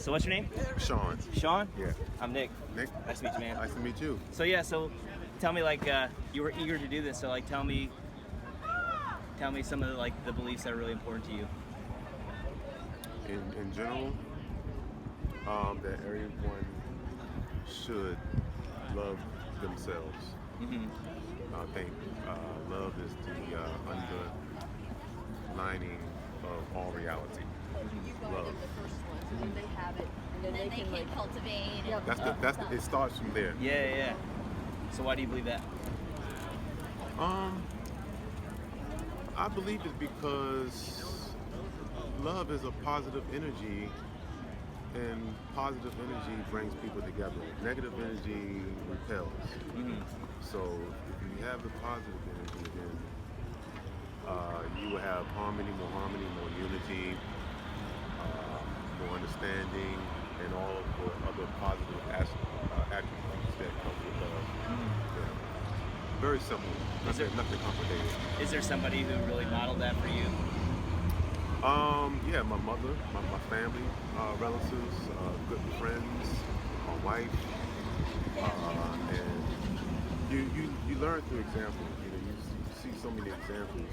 So what's your name? Sean. Sean? Yeah. I'm Nick. Nick? Nice to meet you, man. Nice to meet you. So yeah, so tell me, like, you were eager to do this, so like tell me some of the, like, the beliefs that are really important to you. In general, that everyone should love themselves. Mm-hmm. I think love is the underlining of all reality. Love. When they have it, and then they can like cultivate. It starts from there. Yeah. So why do you believe that? I believe it's because love is a positive energy, and positive energy brings people together. Negative energy repels. Mm-hmm. So if you have the positive energy, then you will have more unity, more understanding, and all of the other positive attributes that come with love. Mm-hmm. Yeah. Very simple. Nothing complicated. Is there somebody who really modeled that for you? Yeah, my mother, my family, relatives, good friends, my wife, and you learn through examples. You see so many examples,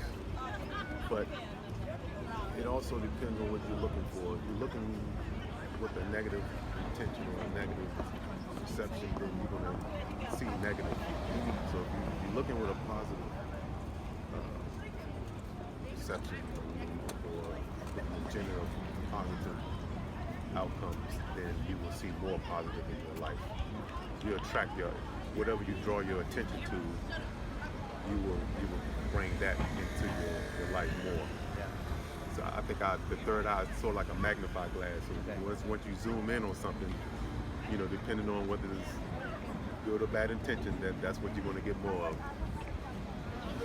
but it also depends on what you're looking for. If you're looking with a negative intention or a negative perception, then you're gonna see negative. So if you're looking with a positive perception or a general positive outcomes, then you will see more positive in your life. You attract whatever you draw your attention to, you will bring that into your life more. So I think the third eye is sort of like a magnifying glass. So once you zoom in on something, depending on whether it's good or bad intention, that's what you're going to get more of.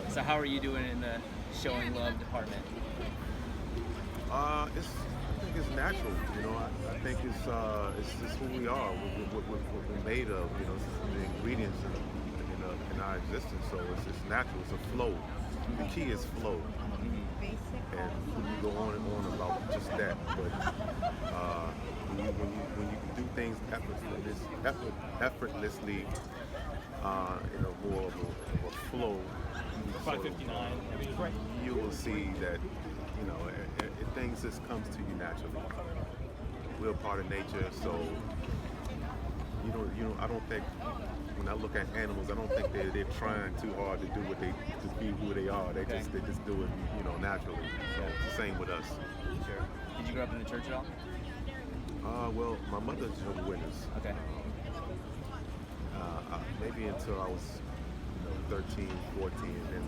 So how are you doing in the showing love department? I think it's natural. I think it's just who we are, what we're made of. The ingredients in our existence. So it's just natural. It's a flow. The key is flow. And when you go on and on about just that, but when you do things effortlessly, in a more of a flow, 559. You will see that things just comes to you naturally. We're a part of nature, so I don't think when I look at animals, I don't think they're trying too hard to be who they are. They just do it, naturally. So it's the same with us. Sure. Did you grow up in the church at all? Well, my mother's Jehovah's Witness. Okay. Maybe until I was 13, 14, and then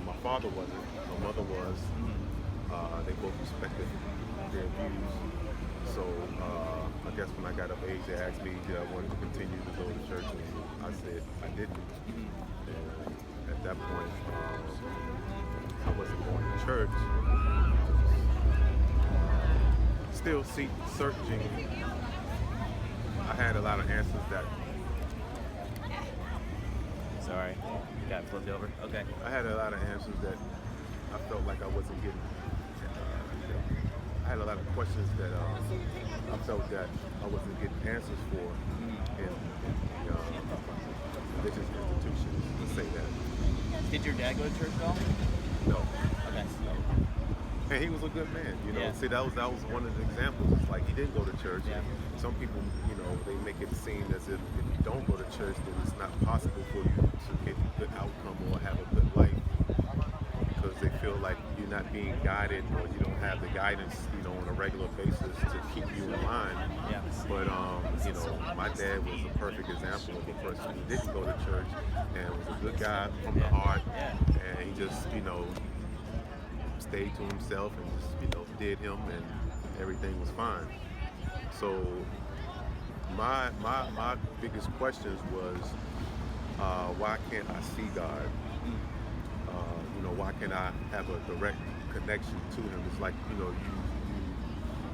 my father wasn't. My mother was. They both respected their views. So I guess when I got of age, they asked me did I want to continue to go to church, and I said I didn't. And at that point, I wasn't going to church. Still searching. I had a lot of answers that. Sorry, got flipped over. Okay. I had a lot of answers that I felt like I wasn't getting. I had a lot of questions that I felt that I wasn't getting answers for in the religious institutions, to say that. Did your dad go to church at all? No. Okay. And he was a good man, Yeah. See, that was one of the examples. It's like he didn't go to church. Yeah. Some people, they make it seem as if you don't go to church, then it's not possible for you to get a good outcome or have a good life, because they feel like you're not being guided or you don't have the guidance, on a regular basis to keep you in line. Yeah. But my dad was a perfect example of a person who didn't go to church and was a good guy from the heart, and he just, stayed to himself and just, did him, and everything was fine. So my biggest questions was, why can't I see God? Why can't I have a direct connection to him? It's like, you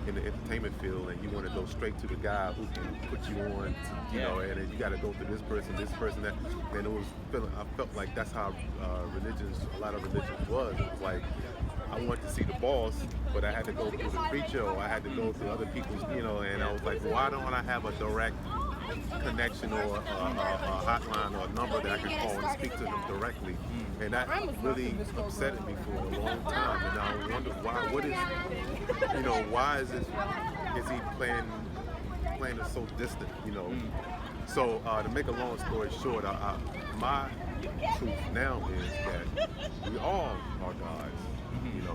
in the entertainment field, and you want to go straight to the guy who can put you on, and then you got to go to this person, that. And I felt like that's how a lot of religions was. It was like, I wanted to see the boss, but I had to go through the preacher, or I had to go through other people's, and I was like, why don't I have a direct connection or a hotline or a number that I can call and speak to them directly? And that really upset me for a long time, and I wonder why. Why is he playing it so distant? So to make a long story short, my truth now is that we all are gods.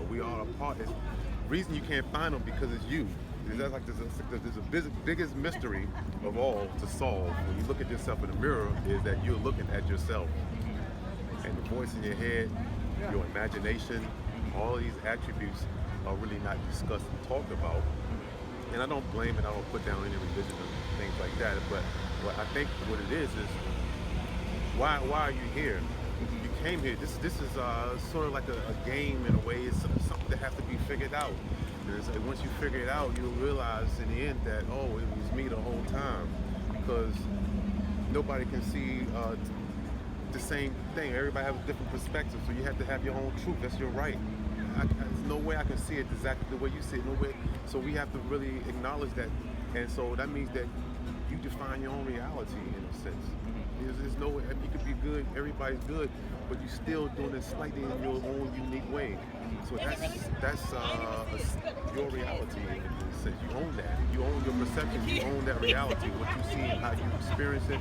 We are a part. The reason you can't find them because it's you. That's like there's a biggest mystery of all to solve when you look at yourself in the mirror is that you're looking at yourself, and the voice in your head, your imagination, all these attributes are really not discussed and talked about. And I don't blame it. I don't put down any religion or things like that. But I think what it is why are you here? You came here. This is sort of like a game in a way. It's something that has to be figured out. And once you figure it out, you'll realize in the end that, oh, it was me the whole time, because nobody can see the same thing. Everybody has a different perspective, so you have to have your own truth. That's your right. There's no way I can see it exactly the way you see it. No way. So we have to really acknowledge that, and so that means that you define your own reality in a sense. There's no way. You could be good. Everybody's good, but you're still doing it slightly in your own unique way. So that's your reality in a sense. You own that. You own your perception. You own that reality. What you see and how you experience it,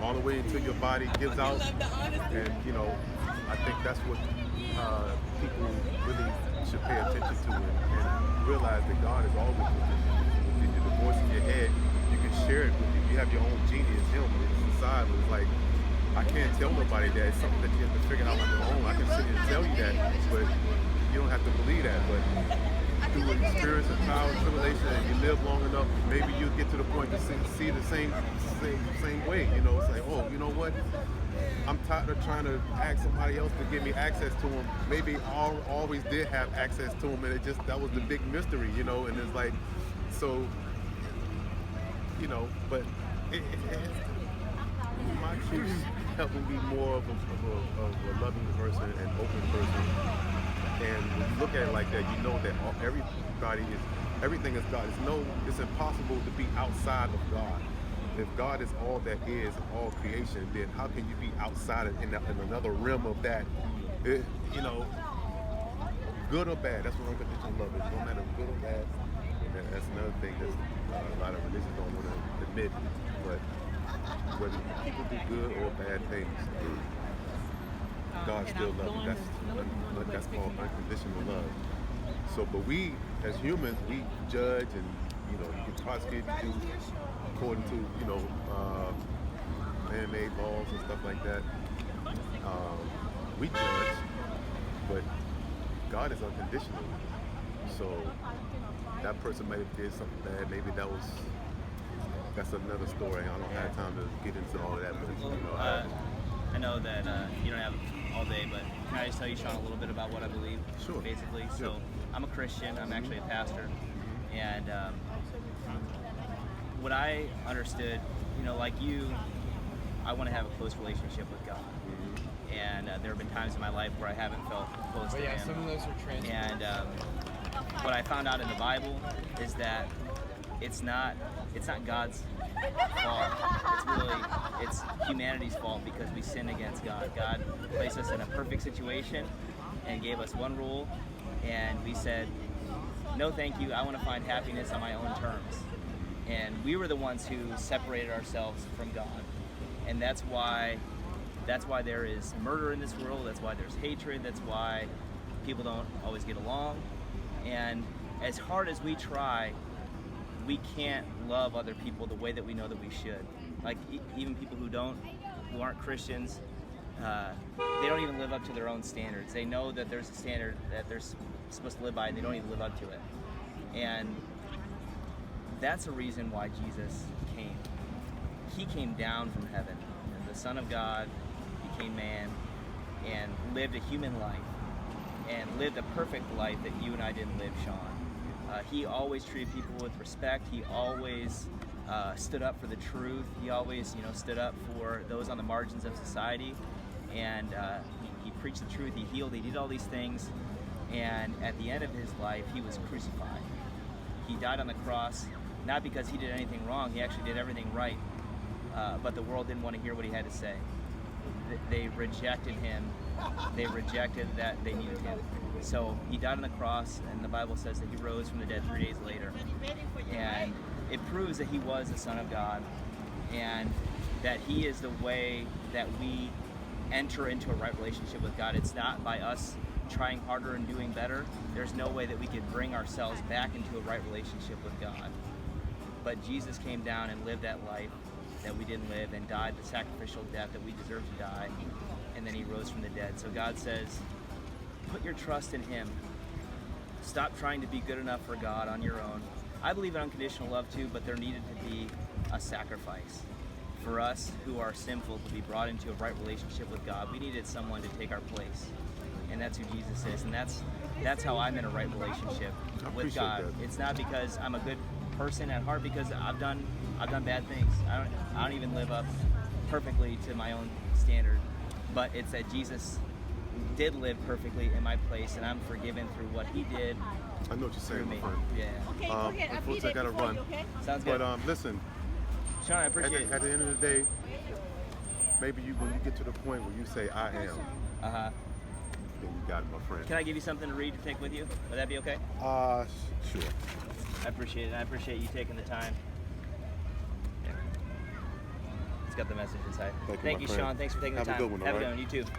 all the way until your body gives out. And I think that's what people really should pay attention to and realize that God is always with you. The voice in your head, you can share it with you. You have your own genius, Him. It's inside. It's like, I can't tell nobody that. It's something that you have to figure out on your own. I can sit here and tell you that, but you don't have to believe that. But through an experience of trial and tribulation, and you live long enough, maybe you'll get to the point to see the same way. It's like, oh, you know what? I'm tired of trying to ask somebody else to give me access to Him. Maybe I always did have access to Him, and that was the big mystery, and it's like, so, but my truth helped me be more of a loving person and open person. And when you look at it like that, you know that everything is God. It's impossible to be outside of God. If God is all that is and all creation, then how can you be outside in another realm of that? Good or bad. That's what unconditional love is. No matter good or bad. And that's another thing that a lot of religions don't want to admit. But whether people do good or bad things, God still loves you. That's called unconditional love. So, but we as humans, we judge and you can prosecute you according to man-made laws and stuff like that. We judge, but God is unconditional. So that person might have did something bad. Maybe that's another story. I don't have time to get into all of that. But I know that you don't have all day, but can I just tell you, Sean, a little bit about what I believe? Sure. Basically, Sure. So I'm a Christian. I'm actually a pastor, and what I understood, like you, I want to have a close relationship with God. And there have been times in my life where I haven't felt close to Him. Some of those are transparent. And what I found out in the Bible is that it's not God's fault. It's humanity's fault because we sinned against God. God placed us in a perfect situation and gave us one rule, and we said, no thank you, I want to find happiness on my own terms. And we were the ones who separated ourselves from God. And that's why there is murder in this world, that's why there's hatred, that's why people don't always get along. And as hard as we try, we can't love other people the way that we know that we should. Like even people who aren't Christians, they don't even live up to their own standards. They know that there's a standard that they're supposed to live by, and they don't even live up to it. And that's a reason why Jesus came. He came down from heaven, the Son of God, became man, and lived a human life, and lived a perfect life that you and I didn't live, Sean. He always treated people with respect. He always stood up for the truth. He always, stood up for those on the margins of society, and he preached the truth. He healed. He did all these things, And at the end of his life, he was crucified. He died on the cross, not because he did anything wrong. He actually did everything right. But the world didn't want to hear what he had to say. They rejected him. They rejected that they needed him. So he died on the cross, and the Bible says that he rose from the dead 3 days later. And it proves that he was the Son of God, and that he is the way that we enter into a right relationship with God. It's not by us trying harder and doing better. There's no way that we could bring ourselves back into a right relationship with God. But Jesus came down and lived that life that we didn't live, and died the sacrificial death that we deserve to die, and then he rose from the dead. So God says, put your trust in him. Stop trying to be good enough for God on your own. I believe in unconditional love too, but there needed to be a sacrifice. For us who are sinful to be brought into a right relationship with God, we needed someone to take our place. And that's who Jesus is. And that's how I'm in a right relationship with God. That. It's not because I'm a good person at heart, because I've done bad things. I don't even live up perfectly to my own standard. But it's that Jesus did live perfectly in my place, and I'm forgiven through what he did. I know what you're saying, my me. friend. Yeah. Okay, go ahead. Unfortunately, I gotta run. Okay? Sounds good. But listen, Sean, I appreciate it. at the end of the day, maybe when you get to the point where you say I am, Uh-huh. then you got it, my friend. Can I give you something to read to take with you? Would that be okay? Sure. I appreciate it. I appreciate you taking the time. Yeah. It's got the message inside. Thank you, Thank my you, friend. Sean. Thanks for taking Have the a time. good one, Have a all good right? one. You too.